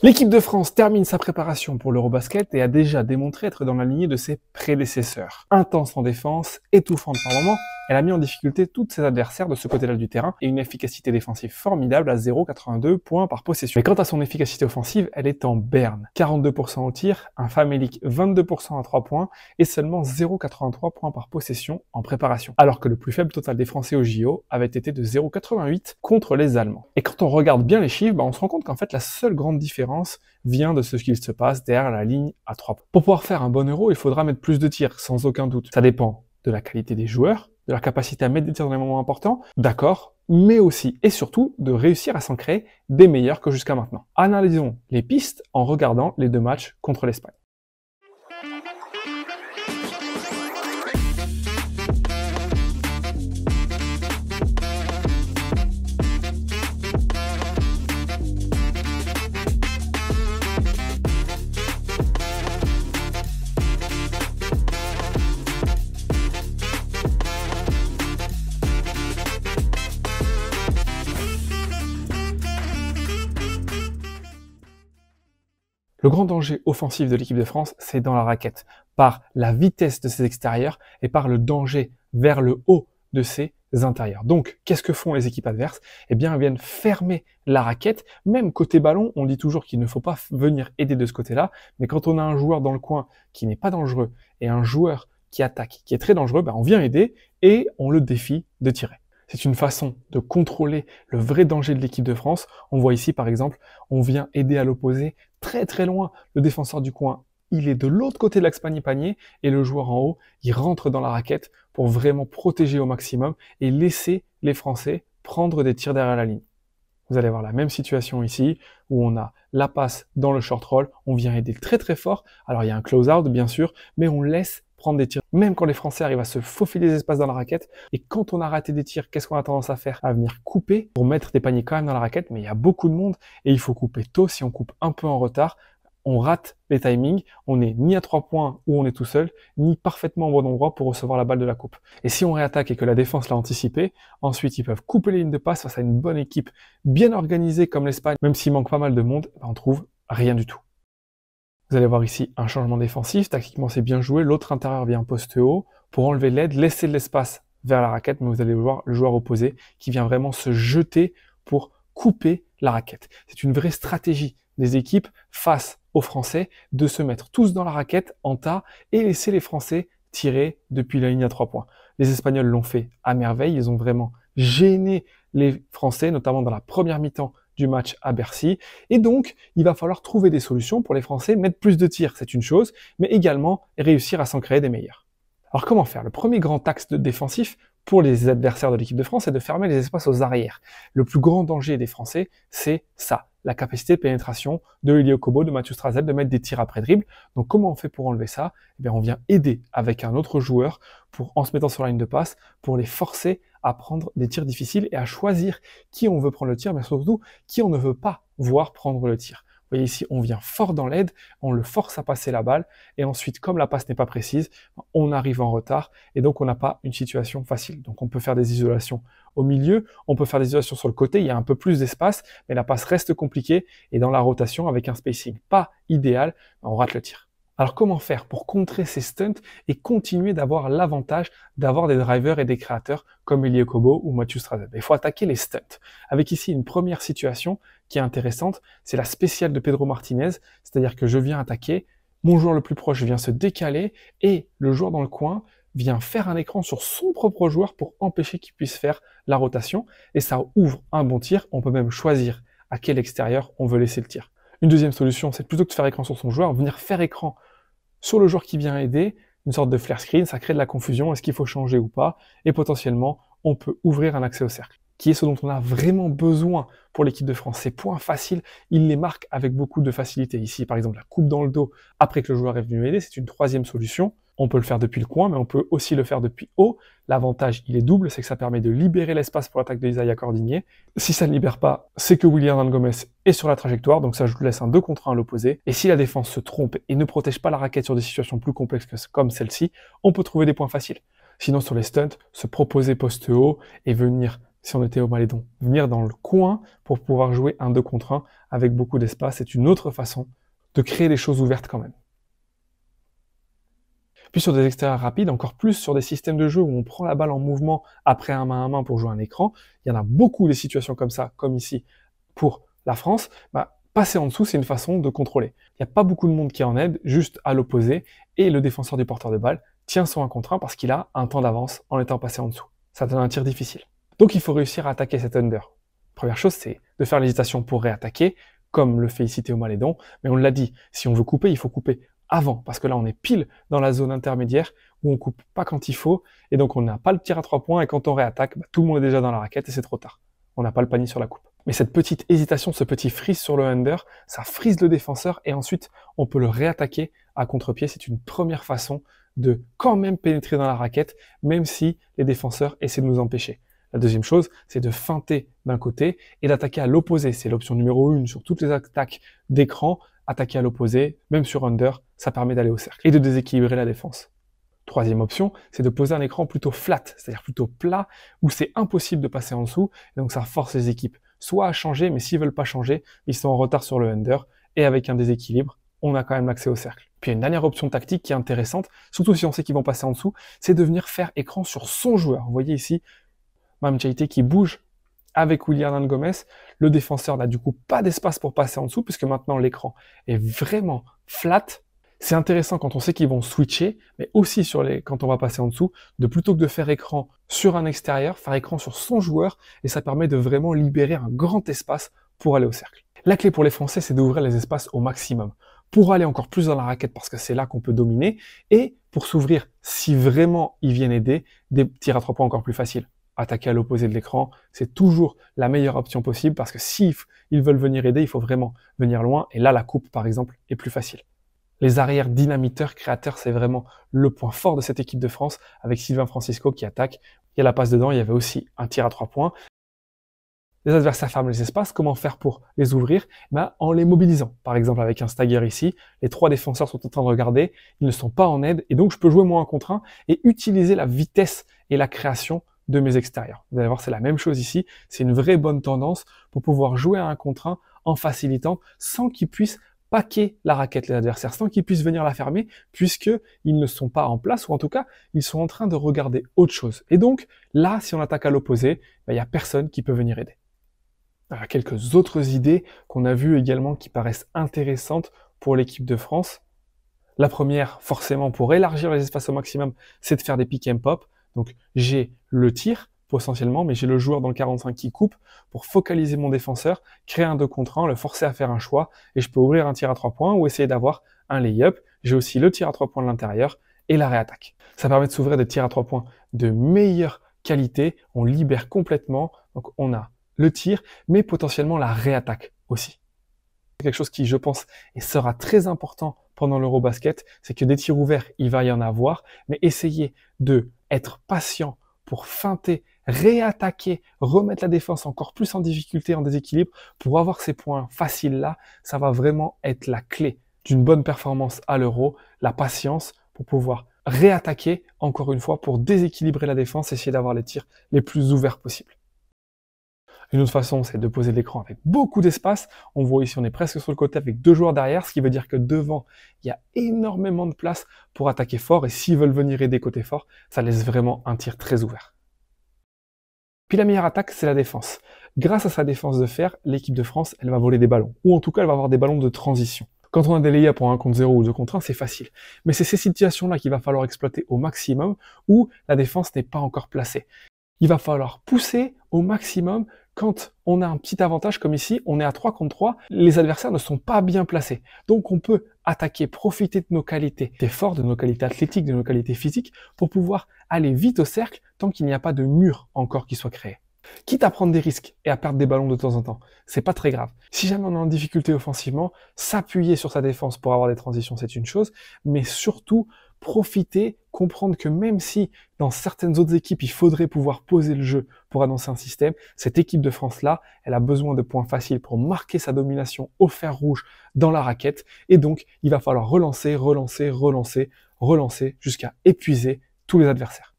L'équipe de France termine sa préparation pour l'Eurobasket et a déjà démontré être dans la lignée de ses prédécesseurs. Intense en défense, étouffante par moments, elle a mis en difficulté tous ses adversaires de ce côté-là du terrain et une efficacité défensive formidable à 0,82 points par possession. Mais quant à son efficacité offensive, elle est en berne. 42% au tir, un famélique 22% à 3 points et seulement 0,83 points par possession en préparation. Alors que le plus faible total des Français au JO avait été de 0,88 contre les Allemands. Et quand on regarde bien les chiffres, on se rend compte qu'en fait la seule grande différence vient de ce qu'il se passe derrière la ligne à 3 points. Pour pouvoir faire un bon Euro, il faudra mettre plus de tirs, sans aucun doute. Ça dépend de la qualité des joueurs, de leur capacité à mettre des tirs dans les moments importants, d'accord, mais aussi et surtout de réussir à s'en créer des meilleurs que jusqu'à maintenant. Analysons les pistes en regardant les deux matchs contre l'Espagne. Le grand danger offensif de l'équipe de France, c'est dans la raquette, par la vitesse de ses extérieurs et par le danger vers le haut de ses intérieurs. Donc, qu'est-ce que font les équipes adverses? Eh bien, elles viennent fermer la raquette. Même côté ballon, on dit toujours qu'il ne faut pas venir aider de ce côté-là, mais quand on a un joueur dans le coin qui n'est pas dangereux et un joueur qui attaque, qui est très dangereux, on vient aider et on le défie de tirer. C'est une façon de contrôler le vrai danger de l'équipe de France. On voit ici, par exemple, on vient aider à l'opposé très très loin. Le défenseur du coin, il est de l'autre côté de l'axe panier-panier et le joueur en haut, il rentre dans la raquette pour vraiment protéger au maximum et laisser les Français prendre des tirs derrière la ligne. Vous allez voir la même situation ici où on a la passe dans le short roll, on vient aider très très fort. Alors il y a un close-out bien sûr, mais on laisse prendre des tirs, même quand les Français arrivent à se faufiler des espaces dans la raquette. Et quand on a raté des tirs, qu'est-ce qu'on a tendance à faire? À venir couper pour mettre des paniers quand même dans la raquette, mais il y a beaucoup de monde et il faut couper tôt. Si on coupe un peu en retard, on rate les timings, on n'est ni à 3 points où on est tout seul, ni parfaitement au bon endroit pour recevoir la balle de la coupe. Et si on réattaque et que la défense l'a anticipé, ensuite ils peuvent couper les lignes de passe face à une bonne équipe bien organisée comme l'Espagne, même s'il manque pas mal de monde, on trouve rien du tout. Vous allez voir ici un changement défensif, tactiquement c'est bien joué, l'autre intérieur vient poste haut pour enlever l'aide, laisser de l'espace vers la raquette, mais vous allez voir le joueur opposé qui vient vraiment se jeter pour couper la raquette. C'est une vraie stratégie des équipes face aux Français de se mettre tous dans la raquette en tas et laisser les Français tirer depuis la ligne à 3 points. Les Espagnols l'ont fait à merveille, ils ont vraiment gêné les Français, notamment dans la première mi-temps du match à Bercy. Et donc, il va falloir trouver des solutions pour les Français, mettre plus de tirs, c'est une chose, mais également réussir à s'en créer des meilleurs. Alors comment faire? Le premier grand axe défensif pour les adversaires de l'équipe de France, c'est de fermer les espaces aux arrières. Le plus grand danger des Français, c'est ça, la capacité de pénétration de Elie Okobo, de Mathieu Strazel, de mettre des tirs après dribble. Donc comment on fait pour enlever ça? Eh bien, on vient aider avec un autre joueur en se mettant sur la ligne de passe, pour les forcer à prendre des tirs difficiles et à choisir qui on veut prendre le tir, mais surtout qui on ne veut pas voir prendre le tir. Vous voyez ici, on vient fort dans l'aide, on le force à passer la balle, et ensuite, comme la passe n'est pas précise, on arrive en retard, et donc on n'a pas une situation facile. Donc on peut faire des isolations au milieu, on peut faire des isolations sur le côté, il y a un peu plus d'espace, mais la passe reste compliquée, et dans la rotation, avec un spacing pas idéal, on rate le tir. Alors comment faire pour contrer ces stunts et continuer d'avoir l'avantage d'avoir des drivers et des créateurs comme Elie Okobo ou Mathieu Strazel? Il faut attaquer les stunts. Avec ici une première situation qui est intéressante, c'est la spéciale de Pedro Martinez, c'est-à-dire que je viens attaquer, mon joueur le plus proche vient se décaler et le joueur dans le coin vient faire un écran sur son propre joueur pour empêcher qu'il puisse faire la rotation et ça ouvre un bon tir. On peut même choisir à quel extérieur on veut laisser le tir. Une deuxième solution, c'est plutôt que de faire écran sur son joueur, venir faire écran sur le joueur qui vient aider, une sorte de flare screen, ça crée de la confusion, est-ce qu'il faut changer ou pas, et potentiellement, on peut ouvrir un accès au cercle, qui est ce dont on a vraiment besoin pour l'équipe de France. Ces points faciles, il les marque avec beaucoup de facilité. Ici, par exemple, la coupe dans le dos après que le joueur est venu aider, c'est une troisième solution. On peut le faire depuis le coin, mais on peut aussi le faire depuis haut. L'avantage, il est double, c'est que ça permet de libérer l'espace pour l'attaque de Isaiah Cordigné. Si ça ne libère pas, c'est que William Hernán-Gómez est sur la trajectoire, donc ça, je vous laisse un 2 contre 1 à l'opposé. Et si la défense se trompe et ne protège pas la raquette sur des situations plus complexes comme celle-ci, on peut trouver des points faciles. Sinon, sur les stunts, se proposer poste haut et venir si on était au Malédon. Venir dans le coin pour pouvoir jouer un 2 contre 1 avec beaucoup d'espace, c'est une autre façon de créer des choses ouvertes quand même. Puis sur des extérieurs rapides, encore plus sur des systèmes de jeu où on prend la balle en mouvement après un main à main pour jouer un écran, il y en a beaucoup des situations comme ça, comme ici pour la France, passer en dessous, c'est une façon de contrôler. Il n'y a pas beaucoup de monde qui en aide, juste à l'opposé, et le défenseur du porteur de balle tient son 1 contre 1 parce qu'il a un temps d'avance en étant passé en dessous. Ça donne un tir difficile. Donc il faut réussir à attaquer cet under. Première chose, c'est de faire l'hésitation pour réattaquer, comme le fait ici Théo Malédon, mais on l'a dit, si on veut couper, il faut couper avant, parce que là on est pile dans la zone intermédiaire où on coupe pas quand il faut, et donc on n'a pas le tir à 3 points, et quand on réattaque, tout le monde est déjà dans la raquette et c'est trop tard. On n'a pas le panier sur la coupe. Mais cette petite hésitation, ce petit freeze sur le under, ça frise le défenseur et ensuite on peut le réattaquer à contre-pied. C'est une première façon de quand même pénétrer dans la raquette, même si les défenseurs essaient de nous empêcher. La deuxième chose, c'est de feinter d'un côté et d'attaquer à l'opposé. C'est l'option numéro 1 sur toutes les attaques d'écran. Attaquer à l'opposé, même sur under, ça permet d'aller au cercle et de déséquilibrer la défense. Troisième option, c'est de poser un écran plutôt flat, c'est-à-dire plutôt plat, où c'est impossible de passer en dessous, et donc ça force les équipes soit à changer, mais s'ils veulent pas changer, ils sont en retard sur le under, et avec un déséquilibre, on a quand même l'accès au cercle. Puis une dernière option tactique qui est intéressante, surtout si on sait qu'ils vont passer en dessous, c'est de venir faire écran sur son joueur. Vous voyez ici, Mme Chaité qui bouge avec William Gomez, le défenseur n'a du coup pas d'espace pour passer en dessous, puisque maintenant l'écran est vraiment flat. C'est intéressant quand on sait qu'ils vont switcher, mais aussi quand on va passer en dessous, de plutôt que de faire écran sur un extérieur, faire écran sur son joueur, et ça permet de vraiment libérer un grand espace pour aller au cercle. La clé pour les Français, c'est d'ouvrir les espaces au maximum, pour aller encore plus dans la raquette, parce que c'est là qu'on peut dominer, et pour s'ouvrir, si vraiment ils viennent aider, des tirs à 3 points encore plus faciles. Attaquer à l'opposé de l'écran, c'est toujours la meilleure option possible, parce que s'ils veulent venir aider, il faut vraiment venir loin, et là la coupe par exemple est plus facile. Les arrières dynamiteurs, créateurs, c'est vraiment le point fort de cette équipe de France, avec Sylvain Francisco qui attaque. Il y a la passe dedans, il y avait aussi un tir à 3 points. Les adversaires ferment les espaces, comment faire pour les ouvrir? En les mobilisant. Par exemple, avec un stagger ici, les 3 défenseurs sont en train de regarder, ils ne sont pas en aide, et donc je peux jouer moi 1 contre 1 et utiliser la vitesse et la création de mes extérieurs. Vous allez voir, c'est la même chose ici, c'est une vraie bonne tendance pour pouvoir jouer à 1 contre 1 en facilitant, sans qu'ils puissent paquer la raquette, les adversaires, sans qu'ils puissent venir la fermer, puisqu'ils ne sont pas en place, ou en tout cas, ils sont en train de regarder autre chose. Et donc, là, si on attaque à l'opposé, il n'y a personne qui peut venir aider. Alors, quelques autres idées qu'on a vues également qui paraissent intéressantes pour l'équipe de France. La première, forcément, pour élargir les espaces au maximum, c'est de faire des pick and pop. Donc, j'ai le tir, potentiellement, mais j'ai le joueur dans le 45 qui coupe pour focaliser mon défenseur, créer un 2 contre 1, le forcer à faire un choix, et je peux ouvrir un tir à 3 points ou essayer d'avoir un lay-up. J'ai aussi le tir à 3 points de l'intérieur et la réattaque. Ça permet de s'ouvrir des tirs à 3 points de meilleure qualité, on libère complètement, donc on a le tir, mais potentiellement la réattaque aussi. Quelque chose qui, je pense, et sera très important pendant l'Eurobasket, c'est que des tirs ouverts, il va y en avoir, mais essayez de être patient pour feinter, réattaquer, remettre la défense encore plus en difficulté, en déséquilibre, pour avoir ces points faciles-là, ça va vraiment être la clé d'une bonne performance à l'Euro, la patience pour pouvoir réattaquer, encore une fois, pour déséquilibrer la défense, essayer d'avoir les tirs les plus ouverts possibles. Une autre façon, c'est de poser l'écran avec beaucoup d'espace. On voit ici, on est presque sur le côté avec 2 joueurs derrière, ce qui veut dire que devant, il y a énormément de place pour attaquer fort. Et s'ils veulent venir aider côté fort, ça laisse vraiment un tir très ouvert. Puis la meilleure attaque, c'est la défense. Grâce à sa défense de fer, l'équipe de France, elle va voler des ballons. Ou en tout cas, elle va avoir des ballons de transition. Quand on a des lay-ups pour 1 contre 0 ou 2 contre 1, c'est facile. Mais c'est ces situations-là qu'il va falloir exploiter au maximum où la défense n'est pas encore placée. Il va falloir pousser au maximum quand on a un petit avantage comme ici, on est à 3 contre 3, les adversaires ne sont pas bien placés. Donc on peut attaquer, profiter de nos qualités fortes, de nos qualités athlétiques, de nos qualités physiques, pour pouvoir aller vite au cercle tant qu'il n'y a pas de mur encore qui soit créé. Quitte à prendre des risques et à perdre des ballons de temps en temps, c'est pas très grave. Si jamais on est en difficulté offensivement, s'appuyer sur sa défense pour avoir des transitions, c'est une chose, mais surtout profiter, comprendre que même si dans certaines autres équipes, il faudrait pouvoir poser le jeu pour annoncer un système, cette équipe de France-là, elle a besoin de points faciles pour marquer sa domination au fer rouge dans la raquette, et donc il va falloir relancer, relancer, relancer, relancer jusqu'à épuiser tous les adversaires.